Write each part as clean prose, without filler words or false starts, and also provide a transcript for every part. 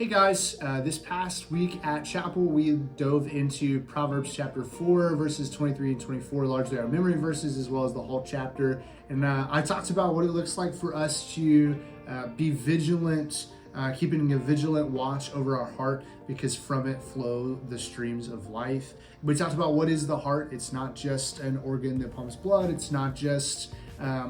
Hey guys, this past week at Chapel, we dove into Proverbs chapter 4, verses 23 and 24, largely our memory verses, as well as the whole chapter. And I talked about what it looks like for us to be vigilant, keeping a vigilant watch over our heart, because from it flow the streams of life. We talked about what is the heart. It's not just an organ that pumps blood. It's not just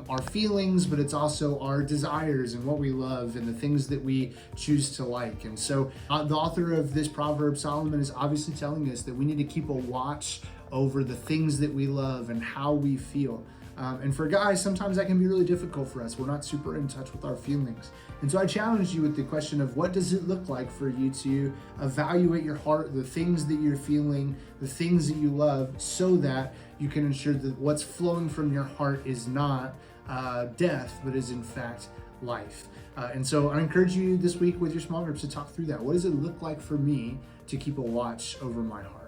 our feelings, but it's also our desires and what we love and the things that we choose to like. And so the author of this proverb, Solomon, is obviously telling us that we need to keep a watch over the things that we love and how we feel. And for guys, sometimes that can be really difficult for us. We're not super in touch with our feelings. And so I challenged you with the question of, what does it look like for you to evaluate your heart, the things that you're feeling, the things that you love, so that you can ensure that what's flowing from your heart is not death, but is in fact life. And so I encourage you this week with your small groups to talk through that. What does it look like for me to keep a watch over my heart?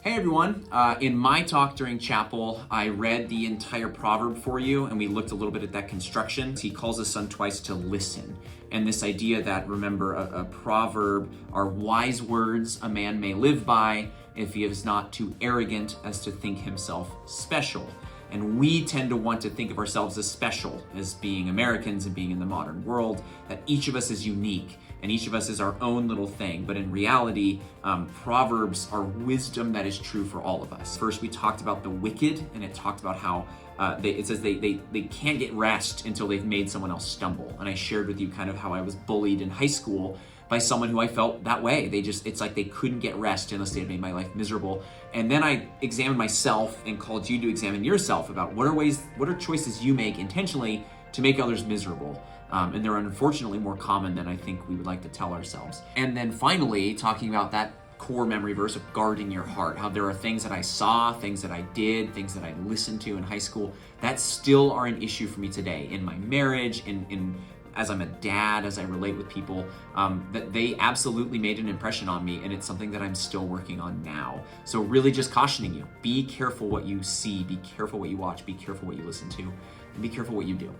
Hey everyone, in my talk during chapel, I read the entire proverb for you, and we looked a little bit at that construction. He calls his son twice to listen. And this idea that, remember, a proverb are wise words a man may live by if he is not too arrogant as to think himself special. And we tend to want to think of ourselves as special, as being Americans and being in the modern world, that each of us is unique and each of us is our own little thing. But in reality, Proverbs are wisdom that is true for all of us. First, we talked about the wicked, and it talked about how it says they can't get rest until they've made someone else stumble. And I shared with you kind of how I was bullied in high school by someone who I felt that way. It's like they couldn't get rest unless they had made my life miserable. And then I examined myself and called you to examine yourself about what are choices you make intentionally to make others miserable. And they're unfortunately more common than I think we would like to tell ourselves. And then finally, talking about that core memory verse of guarding your heart, how there are things that I saw, things that I did, things that I listened to in high school that still are an issue for me today in my marriage, in as I'm a dad, as I relate with people, that they absolutely made an impression on me, and it's something that I'm still working on now. So really just cautioning you, be careful what you see, be careful what you watch, be careful what you listen to, and be careful what you do.